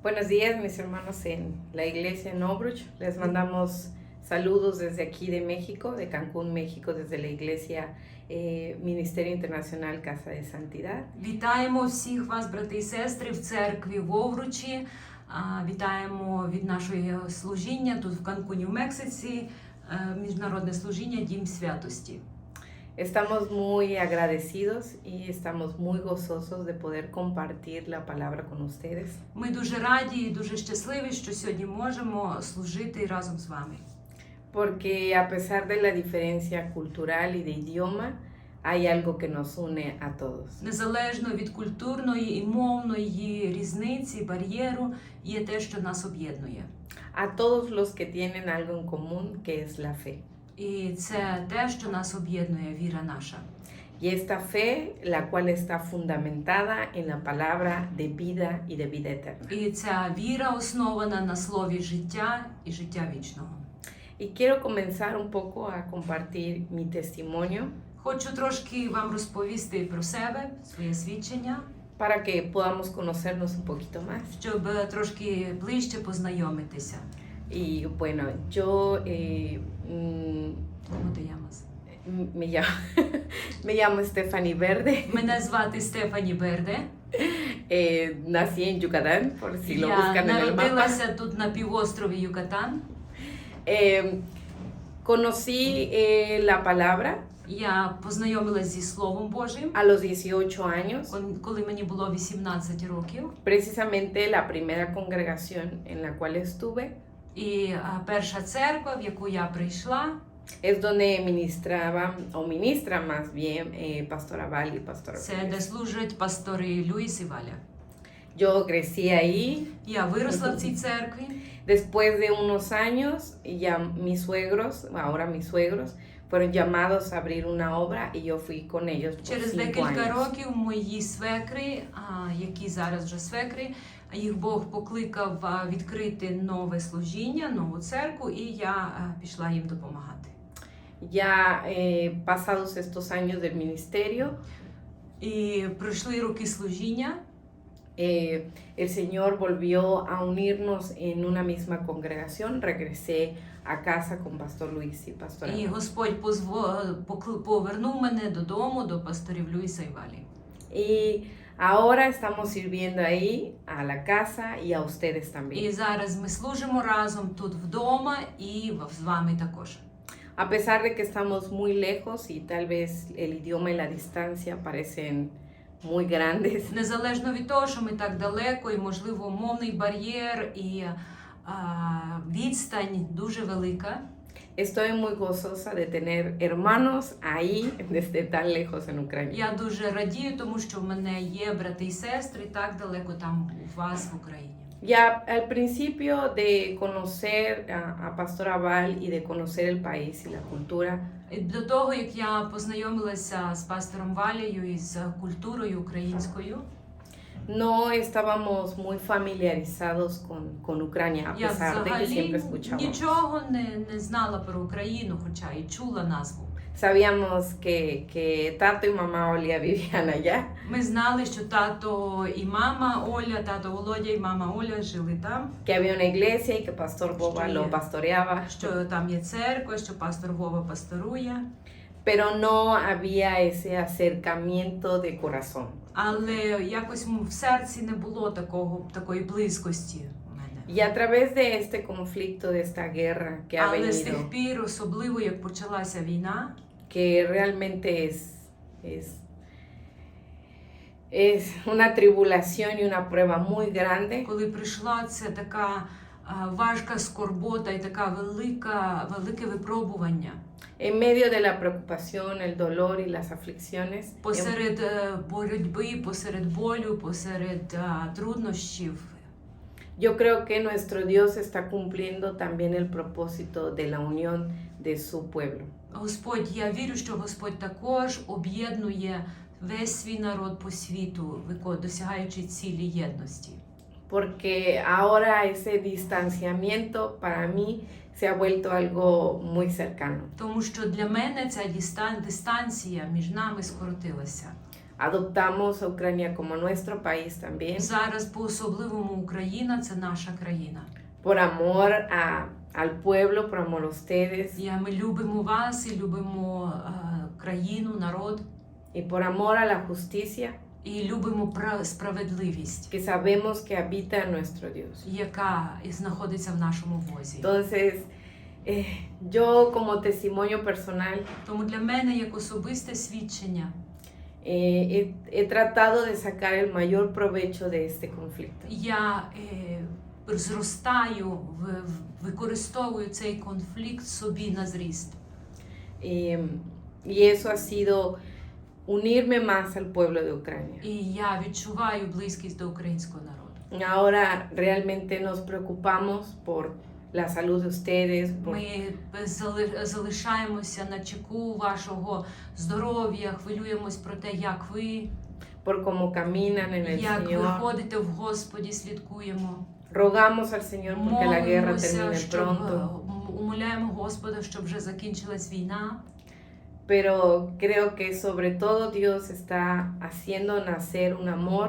Buenos días, mis hermanos en la iglesia en Obruch. Les mandamos saludos desde aquí de México, de Cancún, México, desde la iglesia Ministerio Internacional Casa de Santidad. Вітаємо всіх вас, брати і сестри, в церкві в Овручі. Вітаємо від нашого служіння тут в Канкуні, в Мексиці, міжнародне служіння Дім святості. Estamos muy agradecidos y estamos muy gozosos de poder compartir la palabra con ustedes. Ми дуже раді і дуже щасливі, що сьогодні можемо служити разом з вами. Porque a pesar de la diferencia cultural y de idioma, hay algo que nos une a todos. Незалежно від культурної і мовної різниці, бар'єру, є те, що нас об'єднує. A todos los que tienen algo en común, que es la fe. І це те, що нас об'єднує, віра наша. Y esta fe, la cual está fundamentada en la palabra de vida y de vida eterna. І ця віра основана на слові життя і життя вічного. Y quiero comenzar un poco a compartir mi testimonio Хочу трошки вам розповісти про себе, своє свідчення, para que podamos conocernos un poquito más. щоб трошки ближче познайомитися. Y bueno, yo ¿Cómo te llamas? me llamo, me llamo Stephanie Verde. Мене звати Стефані Берде. Nací en Yucatán, por si lo Я buscan en el mapa. народилася тут на півострові Юкатан. Conocí la palabra Я познайомилася зі Словом Божим, a los 18 años. коли мені було 18 років. Precisamente la primera congregación en la cual estuve І перша церква, в яку я прийшла, es donde ministraba, o ministra más bien, Pastora Val y Pastora це Pérez. де служать пастори Люїс і Валя. Yo crecí ahí. Я виросла в цій церкві. Después de unos años, ya mis suegros, ahora mis suegros, fueron llamados a abrir una obra y yo fui con ellos por Через 5 декілька años. років мої свекри, які зараз вже свекри, їх Бог покликав відкрити нове служіння, нову церкву, і я пішла їм допомагати. Ya pasados estos años del ministerio, І пройшли роки служіння, el Señor volvió a unirnos en una misma congregación. Regresé a casa con Pastor Luis y Pastora і Val. Господь повернув мене додому, до пасторів Люїса і Валі. Y ahora estamos sirviendo ahí a la casa y a ustedes también. І зараз ми служимо разом тут вдома і з вами також. A pesar de que estamos muy lejos y tal vez el idioma y la distancia parecen muy grandes, Незалежно від того, що ми так далеко, і, можливо, мовний бар'єр, і відстань дуже велика. estoy muy gozosa de tener hermanos ahí desde tan lejos en Ucrania. Я дуже радію, тому що в мене є брати і сестри так далеко там у вас в Україні. Ya al principio de conocer a Pastora Val y de conocer el país y la cultura, І до того, як я познайомилася з пастором Валією і з культурою українською, no estábamos muy familiarizados con Ucrania, a я pesar de que siempre взагалі escuchábamos. нічого не знала про Україну, хоча і чула назву. Sabíamos que Tato y mamá Olia vivían allá, Ми знали, що тато і мама Оля, тато Володя і мама Оля жили там, que había una iglesia y que Pastor Boba lo pastoreaba, що там є церква, що пастор Вова пасторує. pero no había ese acercamiento de corazón. Але якось в серці не було такої близькості у мене. Y a través de este conflicto, de esta guerra que ha Але з venido, тих пір, особливо як почалася війна, que realmente es una tribulación y una prueba muy grande, коли прийшла ця така важка скорбота і така велике випробування, en medio de la preocupación, el dolor y las aflicciones, посеред боротьби, посеред болю, посеред труднощів. yo creo que nuestro Dios está cumpliendo también el propósito de la unión de su pueblo. Господь, я вірю, що Господь також об'єднує весь свій народ по світу, досягаючи цілі єдності. Porque ahora ese distanciamiento para mí se ha vuelto algo muy cercano. Тому що для мене ця дистанція між нами скоротилася. adoptamos a Ucrania como nuestro país también, Зараз по-особливому Україна – це наша країна. por amor al pueblo, por amor a ustedes, Ми любимо вас і любимо країну, народ, y por amor a la justicia і любимо справедливість, que sabemos que habita en nuestro Dios. яка знаходиться в нашому Бозі. Entonces, yo como testimonio personal, Тому для мене, як особисте свідчення, he tratado de sacar el mayor provecho de este conflicto. я зростаю, використовую цей конфлікт собі на зріст. Y eso ha sido unirme más al pueblo de Ucrania. І я відчуваю близькість до українського народу. Ahora realmente nos preocupamos por la salud de ustedes, Ми залишаємося на чеку вашого здоров'я, хвилюємось про те, як ви, por cómo caminan en el як ви Señor. ходите в Господі, слідкуємо. Rogamos al Señor porque la guerra Молимося, termine pronto. умоляємо Господа, щоб вже закінчилась війна. Pero creo que sobre todo Dios está haciendo nacer un amor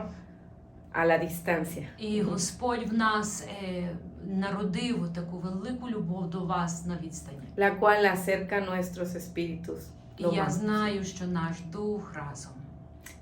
a la distancia. І Господь в нас народив таку велику любов до вас на відстані. La cual acerca nuestros espíritus. І lo я más. знаю, що наш дух разом.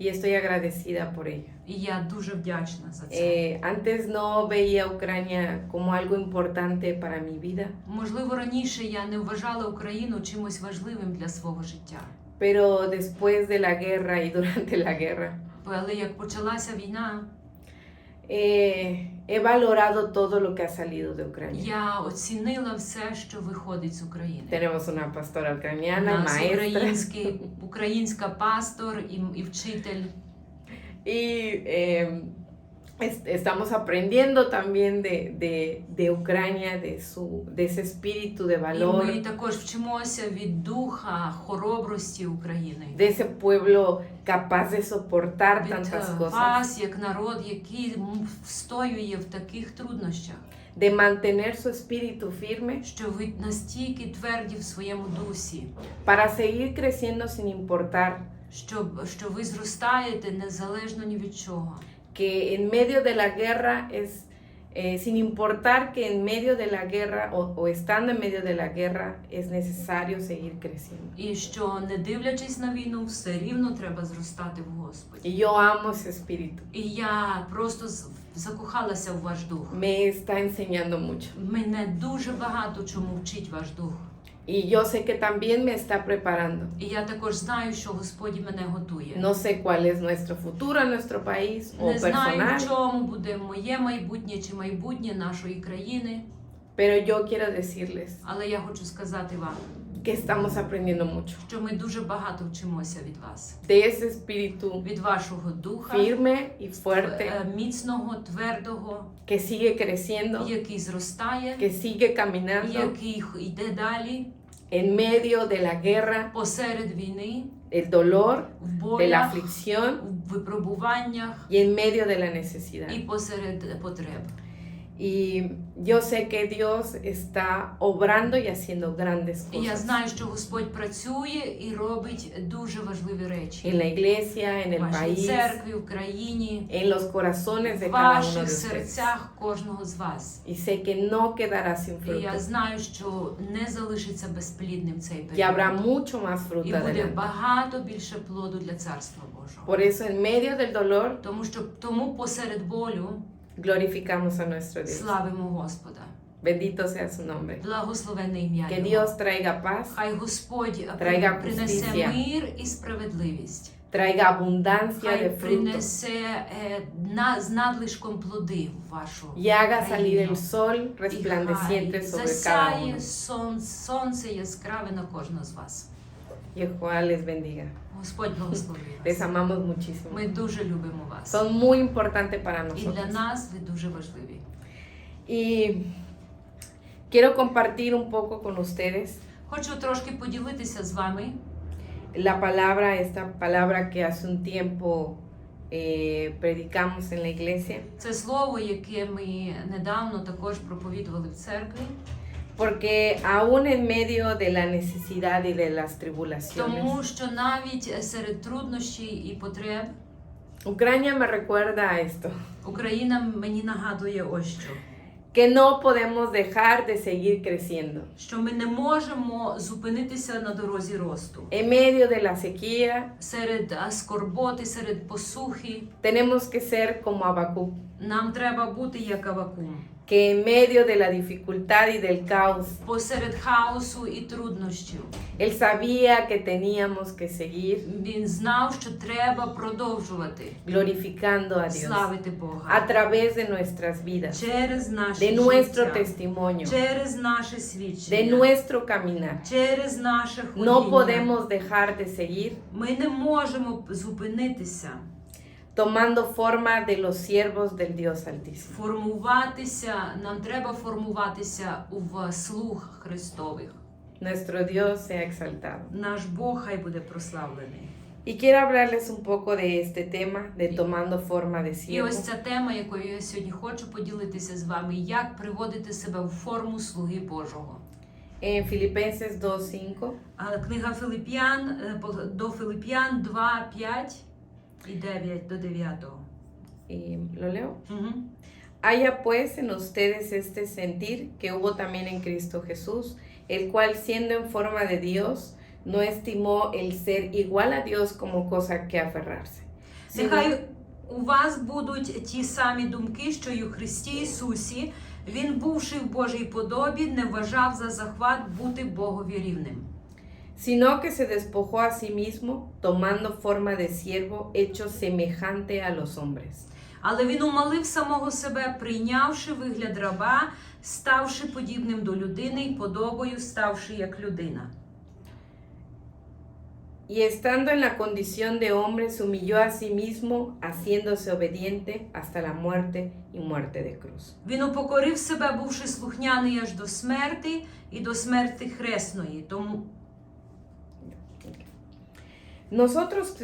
Y estoy agradecida por ello. І я дуже вдячна за це. Antes no veía a Ucrania como algo importante para mi vida, Можливо, раніше я не вважала Україну чимось важливим для свого життя. pero después de la guerra y durante la guerra, Але як почалася війна, he valorado todo lo que ha salido de Ucrania. я оцінила все, що виходить з України. Tenemos una pastora У ucraniana, нас maestra, українська пастор і вчитель. y estamos aprendiendo también de Ucrania, de ese espíritu de І valor, ми також вчимося від духа хоробрості України. de ese pueblo capaz de soportar Від tantas cosas, вас, як народ, який встоює в таких труднощах, de mantener su espíritu firme що ви настільки тверді в своєму дусі, para seguir creciendo sin importar що ви зростаєте незалежно ні від чого. que en medio de la guerra sin importar que en medio de la guerra o estando en medio de la guerra es necesario seguir creciendo. І що, не дивлячись на війну, все рівно треба зростати в Господі. Y yo amo ese espíritu. І я просто закохалася в ваш дух. Me está enseñando mucho. Мене дуже багато чому вчить ваш дух. Y yo sé que también me está preparando. І я також знаю, що Господь мене готує. No sé cuál es nuestro futuro en nuestro país o Не знаю, в personal, чому буде моє майбутнє чи майбутнє нашої країни, pero yo quiero decirles але я хочу сказати вам, que estamos aprendiendo mucho що ми дуже багато вчимося від вас. de ese espíritu Від вашого духа, firme y fuerte міцного, твердого, que sigue creciendo, який зростає, que sigue caminando який йде далі en medio de la guerra, посеред війни, el dolor, в de la болях, aflicción в випробуваннях y en medio de la і necesidad. посеред потреб. Y yo sé que Dios está obrando y haciendo grandes І я cosas знаю, що Господь працює і робить дуже важливі речі. en la iglesia, en В el вашій país, церкві, в країні, en los corazones de в cada uno de ваших ustedes. серцях кожного з вас. Y sé que no quedará sin І я fruto. знаю, що не залишиться безплідним цей Y habrá період. mucho más І fruto буде adelante. багато більше плоду для Царства Божого. Por eso en medio del dolor Тому посеред болю glorificamos a nuestro Dios. славимо Господа. Bendito sea su nombre. Благословенне ім'я Que Його. Dios traiga paz, Хай Господь Traiga принесе justicia. мир і справедливість. traiga abundancia de Хай fruto принесе з надлишком плоди в вашу y haga salir країну. el sol І resplandeciente хай sobre cada засяє uno. сонце яскраве на кожного з вас. Y Jehová les bendiga. Господь благословить Les вас. amamos muchísimo. Ми дуже любимо вас. Son muy importantes para І для nosotros. нас ви дуже важливі. Y quiero compartir un poco con ustedes Хочу трошки поділитися з вами la palabra, esta palabra que hace un tiempo predicamos en la iglesia, це слово, яке ми недавно також проповідували в церкві. Porque aún en medio de la necesidad y de las tribulaciones, Тому що навіть серед труднощів і потреб Ucrania me recuerda a esto, Україна мені нагадує ось що. que no podemos dejar de seguir creciendo. Що ми не можемо зупинитися на дорозі росту. En medio de la sequía, Серед скорботи, серед посухи tenemos que ser como Habacuc, нам треба бути як Авакум. que en medio de la dificultad y del caos, Посеред хаосу і труднощів. él sabía que teníamos que seguir Він знав, що треба продовжувати glorificando a Dios славити a Бога. través de nuestras vidas, Через наше de nuestro життя, testimonio, через наше de свідчення, nuestro caminar. через наше No ходіння. podemos dejar de seguir Ми не можемо зупинитися, tomando forma de los siervos del Dios Altísimo. формуватися, нам треба формуватися в слуг Христових. Nuestro Dios sea exaltado. Наш Бог хай буде прославлений. Y quiero hablarles un poco de este tema de tomando forma de І siervo. ось ця тема, якою я сьогодні хочу поділитися з вами, як приводити себе в форму слуги Божого. En Filipenses 2:5 Книга Филип'ян, до Филип'ян 2, 5 і 9 до 9. y lo leo. Угу. Haya pues en ustedes este sentir que hubo también en Cristo Jesús, el cual siendo en forma de Dios, no estimó el ser igual a Dios como cosa que aferrarse. sino- Нехай у вас будуть ті самі думки, що й у Христі Ісусі. Він, бувши в Божій подобі, не вважав за захват бути Богові рівним. sino que se despojó a sí mismo, tomando forma de siervo, hecho semejante a los hombres. Але він умалив самого себе, прийнявши вигляд раба, ставши подібним до людини й подобою ставши як людина. Y estando en la condición de hombre, se humilló a sí mismo, haciéndose obediente hasta la muerte y muerte de cruz. Він упокорив себе, бувши слухняний аж до смерти і до смерти хресної. Тому Nosotros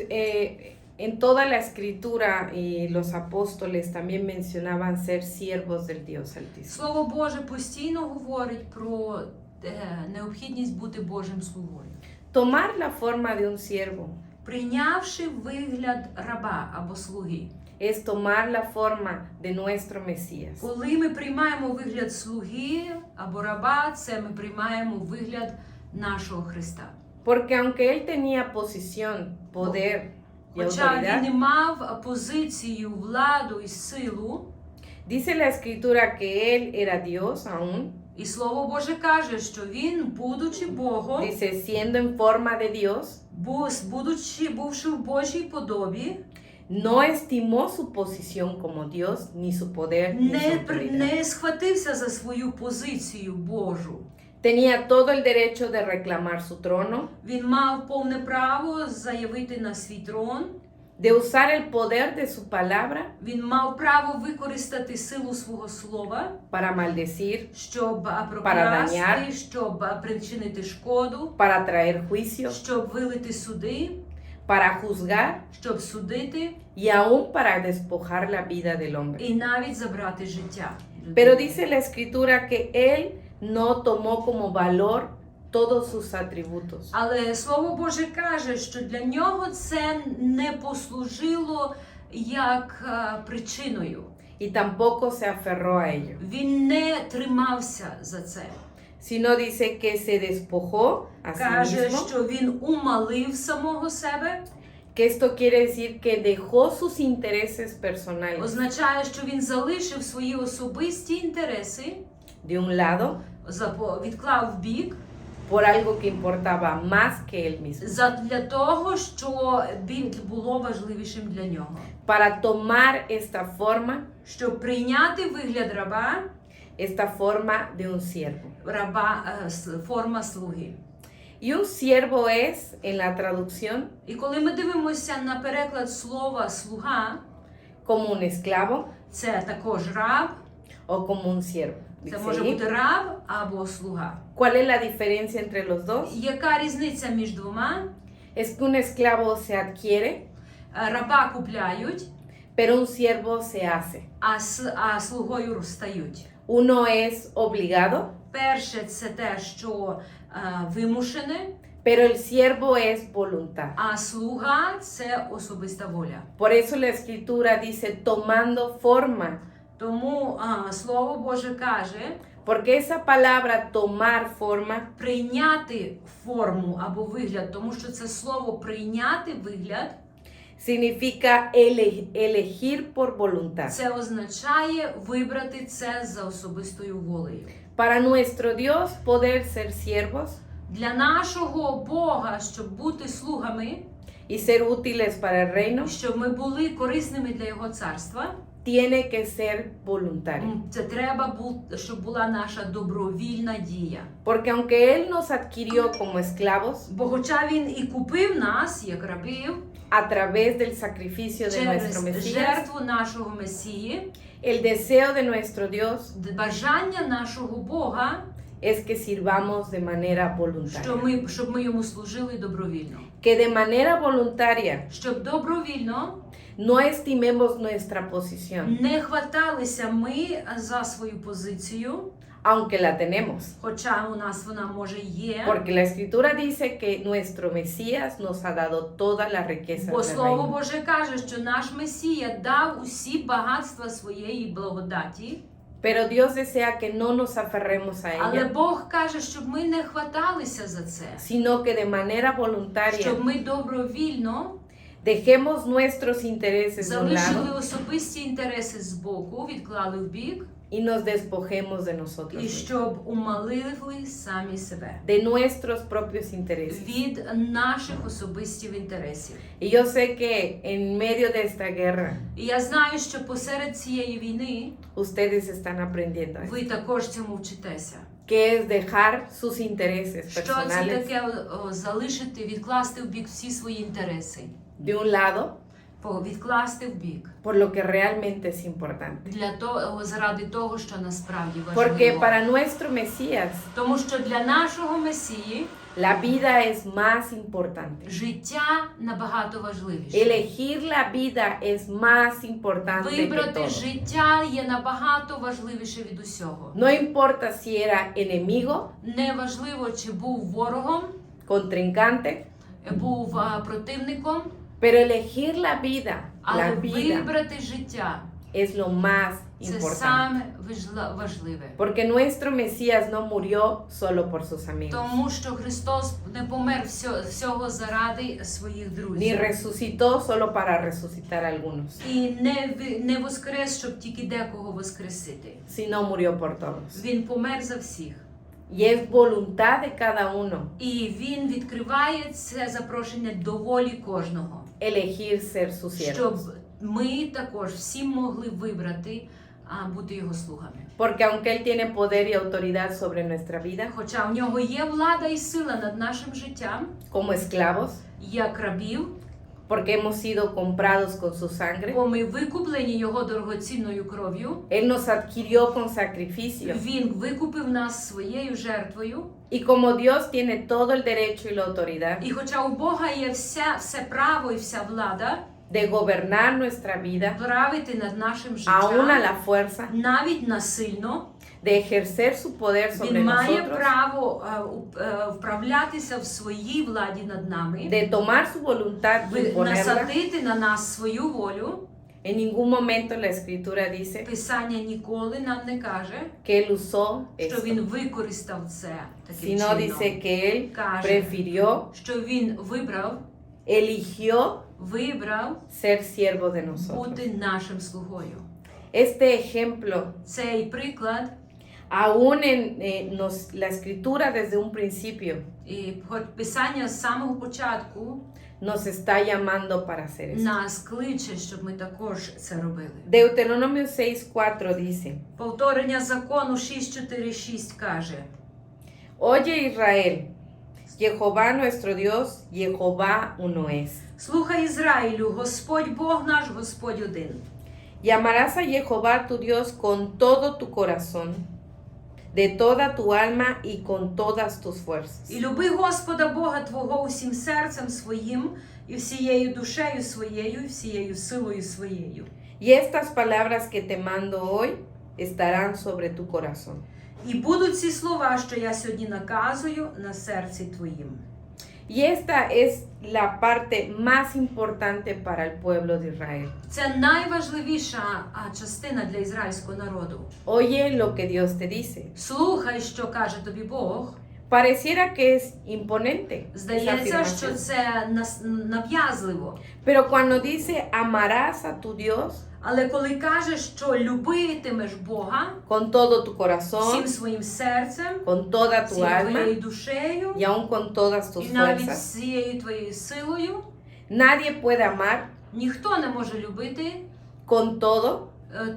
en toda la escritura y los apóstoles también mencionaban ser siervos del Dios Altísimo. Слово Боже постійно говорить про необхідність бути Божим слугою. Tomar la forma de un siervo Прийнявши вигляд раба або слуги. es tomar la forma de nuestro Mesías. Коли ми приймаємо вигляд слуги або раба, це ми приймаємо вигляд нашого Христа. Porque aunque él tenía posición, poder y Хоча він autoridad, не мав позицію, владу і силу, dice la escritura que él era Dios aún, і Слово Боже каже, що він, будучи Богом, dice siendo en forma de Dios, бувши в Божій подобі, no estimó su posición como Dios, ni su poder, ni su autoridad. не схватився за свою позицію Божу. Tenía todo el derecho de reclamar su trono, Він мав повне право заявити на свій трон. de usar el poder de su palabra Він мав право використати силу свого слова, para maldecir, щоб dañar, проклясти, щоб причинити шкоду, para traer juicio, щоб вилити суди, para juzgar щоб судити y aún para despojar la vida del hombre. і навіть забрати життя. Pero dice la escritura que él no tomó como valor todos sus atributos. Але Слово Боже каже, що для нього це не послужило як причиною. Y tampoco se aferró a ello, Він не тримався за це. sino dice que se despojó a sí Каже, mismo, що він умалив самого себе, que esto quiere decir que dejó sus intereses personales означає, що він залишив свої особисті інтереси, de un lado відклав в бік, por algo que importaba más que él mismo, для того, що було важливішим для нього. para tomar esta forma, Щоб прийняти вигляд раба, esta forma de un siervo. форма слуги. Y un siervo es, en la traducción, І коли ми дивимося на переклад слова «слуга», como un esclavo це також раб, o como un siervo. це Dice може ahí. бути раб або слуга. ¿Cuál es la diferencia entre los dos? Яка різниця між двома? Es que un esclavo se adquiere, Раба купляють, pero un siervo se hace. а слугою стають. Uno es obligado, Перше – це те, що вимушене, pero el siervo es voluntad. а слуга – це особиста воля. Por eso la escritura dice tomando forma, Тому Слово Боже каже, porque esa palabra tomar forma прийняти форму або вигляд, тому що це слово прийняти вигляд, significa elegir por voluntad. це означає вибрати це за особистою волею. Para nuestro Dios poder ser siervos Для нашого Бога, щоб бути слугами, y ser útiles para el reino, щоб ми були корисними для Його царства, tiene que ser voluntario. це треба, щоб була наша добровільна дія. Porque aunque Él nos adquirió como esclavos Бо хоча Він і купив нас, як рабів, a través del sacrificio de nuestro через Mesías, жертву нашого Месії, el deseo de nuestro Dios бажання нашого Бога, es que sirvamos de manera voluntaria. щоб ми йому служили добровільно. Que de manera voluntaria Щоб добровільно no estimemos nuestra posición, не хваталися ми за свою позицію, aunque la tenemos. хоча у нас вона може є. Porque la escritura dice que nuestro Mesías nos ha dado todas las riquezas Бо del Слово reino. Боже каже, що наш Месія дав усі багатства своєї благодаті, Pero Dios desea que no nos aferremos a але ella, Бог каже, щоб ми не хваталися за це, sino que de manera voluntaria щоб ми добровільно dejemos nuestros intereses de un залишили lado особисті інтереси з боку, відклали в бік, y nos despojemos de nosotros і mismos, щоб умалили самі себе de nuestros propios intereses. від наших особистих інтересів. Y yo sé que en medio de esta guerra І я знаю, що посеред цієї війни ustedes están aprendiendo esto, ви також цьому вчитеся. que es dejar sus intereses Що це personales таке залишити, відкласти в бік всі свої інтереси? de un lado Відкласти в бік. por lo que realmente es importante. Для того, заради того, що насправді Porque важливо. para nuestro Mesías Тому що для нашого Месії la vida es más importante. життя набагато важливіше. Elegir la vida es más importante que Вибрати todo. життя є набагато важливіше від усього. No importa si era enemigo, Неважливо, чи був ворогом, contrincante, був противником, pero elegir la vida, але la vida вибрати життя es lo más це importante. саме важливе. Porque nuestro Mesías no murió solo por sus amigos, Тому що Христос не помер всього заради своїх ni друзів. resucitó solo para resucitar a algunos, І не воскрес, щоб тільки декого воскресити. sino murió por todos. Він помер за всіх. Y es voluntad de cada uno І він відкриває це запрошення до волі кожного. elegir ser sus Щоб siervos. ми також всі могли вибрати бути його слугами. Porque aunque Él tiene poder y autoridad sobre nuestra vida, Хоча в нього є влада і сила над нашим життям, como esclavos, як рабів, porque hemos sido comprados con su sangre, бо ми викуплені його дорогоцінною кров'ю, Él nos adquirió con sacrificio. він викупив нас своєю жертвою. Y como Dios tiene todo el derecho y la autoridad І хоча у Бога є все право і вся влада de gobernar nuestra vida, правити над нашим aún a життям, la fuerza, навіть насильно, de ejercer su poder sobre він має nosotros, право вправлятися в своїй владі над нами, de tomar su voluntad y imponerla. насадити на нас свою волю. En ningún momento la Escritura dice Писання ніколи нам не каже, que Él usó що esto, він використав це таким sino чином. dice que Él Каже, prefirió, що він eligió вибрав ser siervo de nosotros. бути нашим слугою. Este ejemplo, Цей приклад, aún en la Escritura desde un principio, і хоч Писання з самого початку nos está llamando para hacer esto. нас кличе, щоб ми також це робили. Deuteronomio 6:4 dice: Повторення закону 6.4.6 каже: Oye Israel, Jehová nuestro Dios, Jehová uno es. Слухай, Ізраїлю, Господь Бог наш, Господь один. Llamarás a Jehová tu Dios con todo tu corazón, de toda tu alma y con todas tus fuerzas. І люби Господа Бога твого усім серцем своїм, і всією душею своєю, і всією силою своєю. Y estas palabras que te mando hoy estarán sobre tu corazón. І будуть ці слова, що я сьогодні наказую, на серці твоїм. Y esta es la parte más importante para el pueblo de Israel. Це найважливіша частина для ізраїльського народу. Oye lo que Dios te dice. Слухай, що каже тобі Бог. Pareciera que es imponente esa Здається, що afirmación. це нав'язливо. Pero cuando dice amarás a tu Dios Але коли каже, що любитимеш Бога con todo tu всім corazón, своїм серцем, con toda tu всією alma твоєю душею, y aún con todas tus і навіть fuerzas, всією твоєю силою, nadie puede amar ніхто не може любити con todo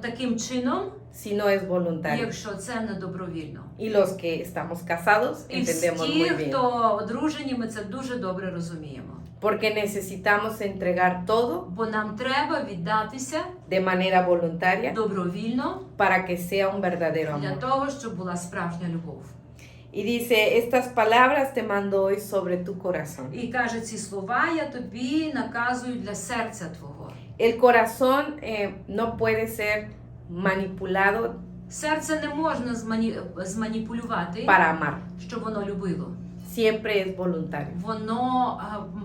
таким чином, si no es voluntario. якщо це не добровільно. Y los que estamos casados І entendemos всі, muy bien. хто одружені, ми це дуже добре розуміємо. Porque necesitamos entregar todo Бо нам треба віддатися de manera voluntaria добровільно para que sea un verdadero для amor. того, щоб була справжня любов. Y dice, estas palabras te mando hoy sobre tu corazón. І каже, ці слова я тобі наказую для серця твого. El corazón no puede ser manipulado Серце не можна зманіпулювати, para amar. щоб воно любило. Siempre es voluntario. Воно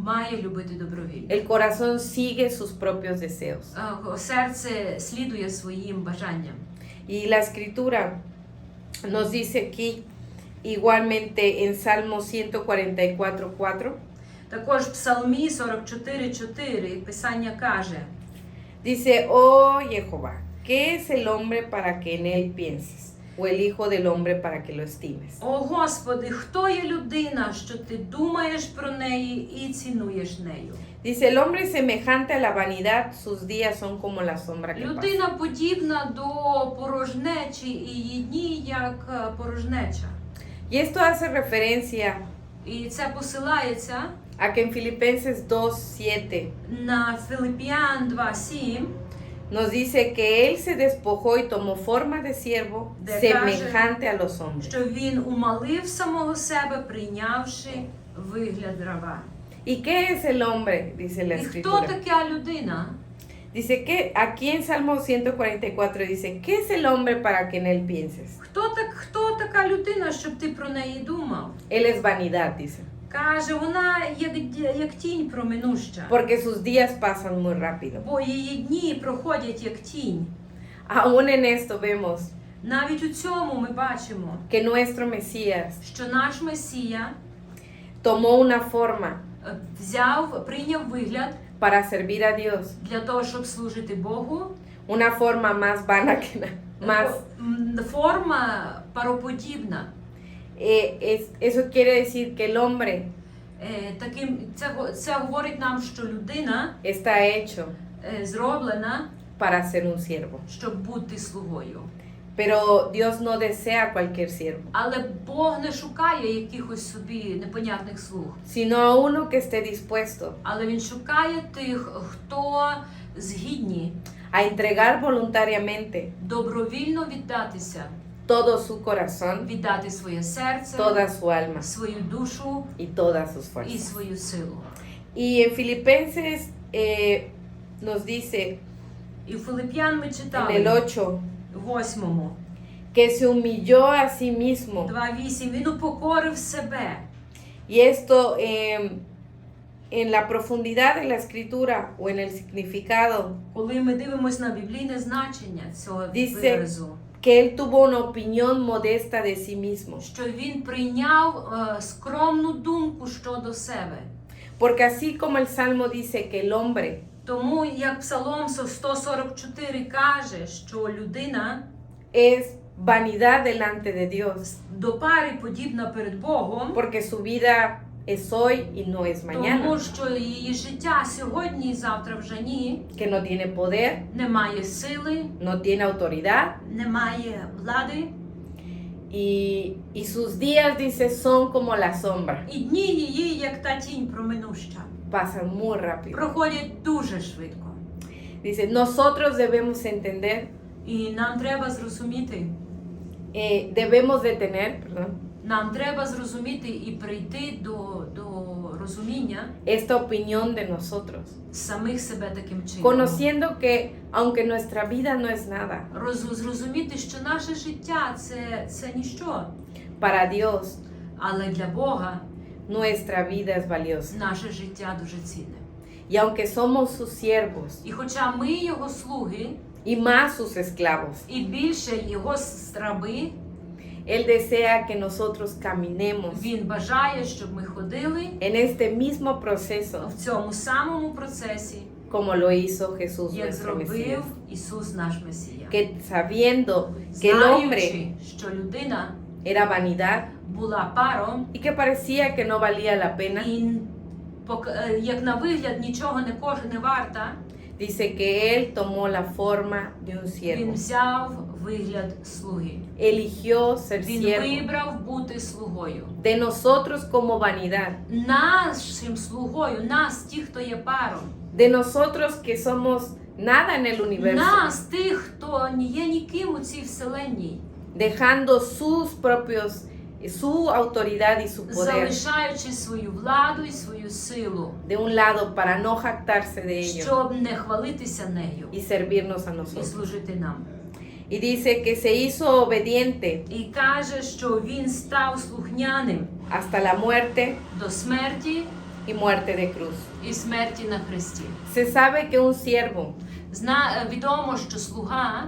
має любити добровільно. El corazón sigue sus propios deseos. Серце слідує своїм бажанням. Y la escritura nos dice aquí, igualmente en Salmo 144:4, Також в Псалмі 44:4 Писання каже: dice, oh Jehová, ¿qué es el hombre para que en él pienses? O el hijo del hombre para que lo estimes. О Господи, хто є людина, що ти думаєш про неї і цінуєш нею? Dice, el hombre es semejante a la vanidad, sus días son como la sombra que pasa. Людина подібна до порожнечі, і її дні як порожнеча. Y esto hace referencia І це посилається a que en Filipenses 2:7 на Филип'ян 2:7, nos dice que él se despojó y tomó forma de siervo, De semejante a los hombres. що він умалив самого себе, прийнявши вигляд раба. ¿Y qué es el hombre? Dice la І хто escritura. така людина? Dice que aquí en Salmo 144 dice, ¿qué es el hombre para que en él pienses? Хто така людина, щоб ти про неї думав? Él es vanidad, dice, Каже, вона як тінь проминуща, porque sus días pasan muy rápido. бо її дні проходять як тінь. Aún en esto vemos Навіть у цьому ми бачимо, que nuestro Mesías що наш Месія tomó una forma прийняв вигляд para servir a Dios, для того, щоб служити Богу. una forma más vana que más. Форма пароподібна. Eso quiere decir que el hombre Це говорить нам, що людина está hecho зроблена, para ser un siervo. щоб бути слугою. Pero Dios no desea cualquier siervo, Але Бог не шукає якихось собі непонятних слуг. sino a uno que esté dispuesto Але Він шукає тих, хто згідні a entregar voluntariamente добровільно віддатися, todo su corazón, віддати своє серце, toda su alma свою душу y todas sus і fuerzas. свою силу. Y en Filipenses nos dice І в Филип'ян ми en el читали 8 8, que se humilló a sí mismo. 2:8, Він упокорив себе. Y esto en la profundidad de la escritura o en el significado, Коли ми дивимося на біблійне значення цього Dice- виразу, que él tuvo una opinión modesta de sí mismo. що він прийняв скромну думку щодо себе. Porque así como el Salmo dice que el hombre Тому, як Псалом 144 каже, що людина es vanidad delante de Dios, до пари подібна перед Богом, porque su vida es hoy y no es тому mañana, що її життя сьогодні і завтра вже ні, que no tiene poder, немає сили, no tiene autoridad, немає влади, y sus días, dice, son como la sombra, і дні її, як та тінь проминуща, pasan muy rápido. проходять дуже швидко. Dice, nosotros debemos entender, І нам треба зрозуміти, debemos de tener, perdón, нам треба зрозуміти і прийти до розуміння esta opinión de nosotros, самих себе таким чином. conociendo que aunque nuestra vida no es nada, Зрозуміти, що наше життя це ніщо, para Dios але для Бога nuestra vida es valiosa. наше життя дуже цінне. Y aunque somos sus siervos І хоча ми його слуги, y más sus esclavos, і більше його раби, Él desea que nosotros caminemos він бажає, щоб ми ходили en este mismo proceso в цьому самому процесі, como lo hizo Jesús як nuestro зробив Mesías. Ісус наш Месія. Que sabiendo que el hombre Знаючи, що людина era vanidad була паром, y que parecía que no valía la pena, і як на вигляд нічого не варта, dice que Él tomó la forma de un він siervo. взяв вигляд слуги. Eligió ser Він siervo вибрав бути слугою. de nosotros como vanidad, Нашим слугою, нас, ті, хто є паром, de nosotros que somos nada en el universo, нас, тих, хто не є ніким у цій вселенній, dejando su autoridad y su poder залишаючи свою владу і свою силу, de un lado para no jactarse de ello щоб не хвалитися нею y servirnos a і nosotros. служити нам. Y dice que se hizo obediente І каже, що він став слухняним hasta la muerte до смерті y muerte de cruz. і смерті на хресті. Se sabe que un siervo Відомо, що слуга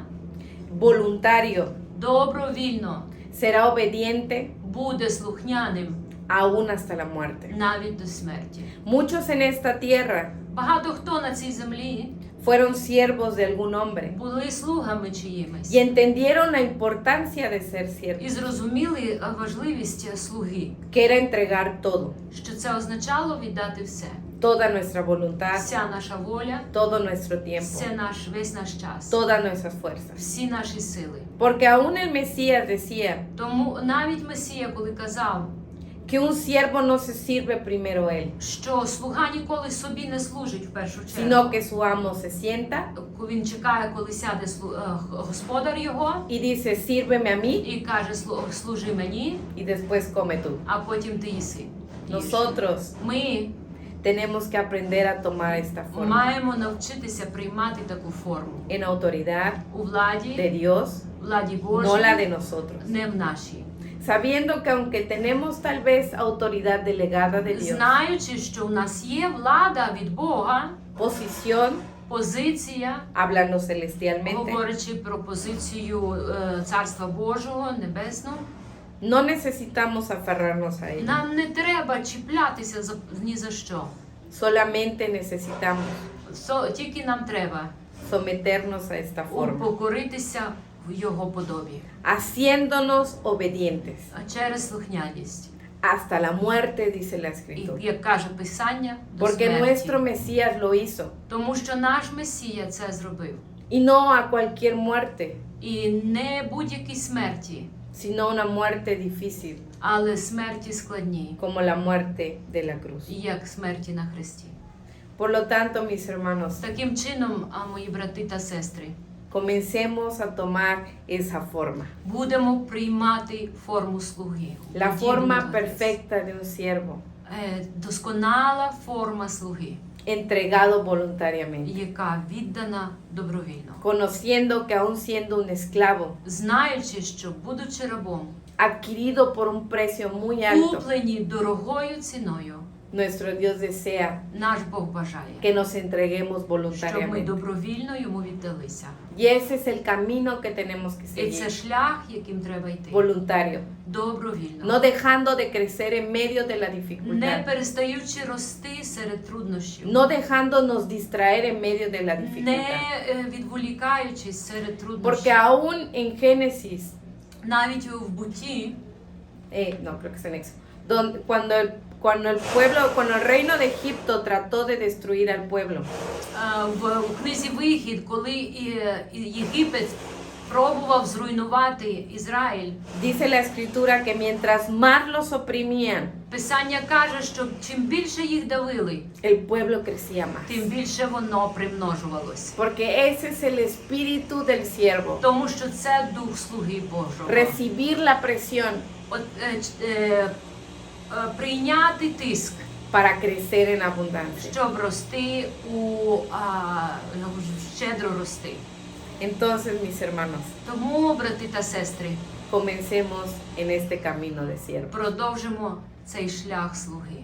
voluntario добровільно será obediente буде слухняним aún hasta la muerte. навіть до смерті. Muchos en esta tierra Багато хто на цій землі fueron siervos de algún hombre були слугами чиїмись y entendieron la importancia de ser і siervos, зрозуміли важливість слуги, que era entregar todo, що це означало віддати все. toda nuestra voluntad, Вся наша воля, todo nuestro tiempo, весь наш час, todas nuestras fuerzas. всі наші сили. Porque aún el Mesías decía Тому навіть Месія, коли казав, que un siervo no se sirve primero él, що слуга ніколи собі не служить в першу чергу, sino que su amo se sienta він чекає, коли сяде господар його y dice, sírveme a mí і каже, служи мені, y después come tú. а потім ти їси. Nosotros Ми tenemos que aprender a tomar esta forma маємо навчитися приймати таку форму en autoridad у владі, de Dios, владі no la de Божій, nosotros. не в нашій. Sabiendo que aunque tenemos tal vez autoridad delegada de Dios, Знаючи, що у нас є влада від Бога, posición, позиція, hablando celestialmente, говорячи про позицію Царства Божого, Небесного, no necesitamos aferrarnos a ella, нам не треба чіплятися ні за що. solamente necesitamos Тільки нам треба someternos a esta forma, покоритися в Його подобі, haciéndonos obedientes через слухняність. hasta la muerte, dice la І, Escritura. як каже Писання, до Porque смерті. nuestro Mesías lo hizo, Тому що наш Месія це зробив. y no a cualquier muerte, І не будь-якій смерті, sino una muerte difícil, але смерті складні, como la muerte de la cruz. як смерті на хресті. Por lo tanto, mis hermanos, Таким чином, мої брати та сестри, comencemos a tomar esa forma, будемо приймати форму слуги. la Подібну forma до Христа. perfecta de un siervo, Досконала форма слуги, entregado voluntariamente, яка віддана добровільно. conociendo que aún siendo un esclavo, Знаючи, що, будучи рабом, adquirido por un precio muy alto, куплені дорогою ціною, nuestro Dios desea наш Бог бажає, que nos entreguemos щоб ми voluntariamente. добровільно йому віддалися. Y ese es el camino que tenemos que І це seguir, шлях, яким треба йти. voluntario, Добровільно. no dejando de crecer en medio de la Не dificultad, перестаючи рости серед труднощів. no dejándonos distraer en medio de la Не dificultad. відволікаючись серед Porque труднощів. aún en Génesis, Навіть в бутті, no creo que es en Éxodo, cuando el reino de Egipto trató de destruir al pueblo, в книзі Вихід, коли Єгипет пробував зруйнувати Ізраїль, dice la escritura que mientras más los oprimían, Писання каже, що чим більше їх давили, el pueblo crecía тим más. більше воно примножувалось. Porque ese es el espíritu del siervo, Тому що це дух слуги Божого. recibir la presión От, прийняти тиск para crecer en abundancia. щоб рости щедро рости. Entonces, mis hermanos, Тому, брати та сестри, comencemos en este camino de siervo. продовжимо цей шлях слуги.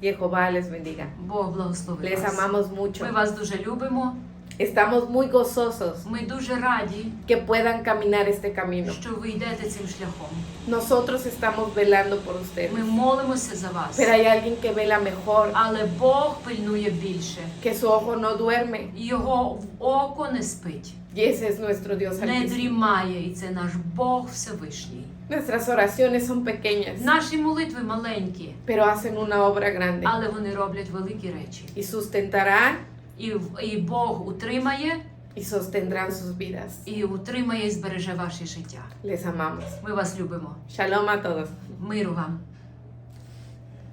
Jehová les bendiga. Бог благословить Les вас. amamos mucho. Ми вас дуже любимо. Estamos muy gozosos Ми дуже раді, que puedan caminar este camino. що ви йдете цим шляхом. Nosotros estamos velando por ustedes. Ми молимося за вас. Pero hay alguien que vela mejor, Але Бог пильнує більше. que su ojo no duerme. Його око не спить, Y ese es nuestro Dios не Altísimo. дрімає, і це наш Бог Всевишній. Nuestras oraciones son pequeñas, Наші молитви маленькі, pero hacen una obra grande. але вони роблять великі речі. Y sustentarán І Бог утримає, y sostendrán sus vidas. і утримає і збереже ваше життя. Les amamos. Ми вас любимо. Shalom a todos. Миру вам.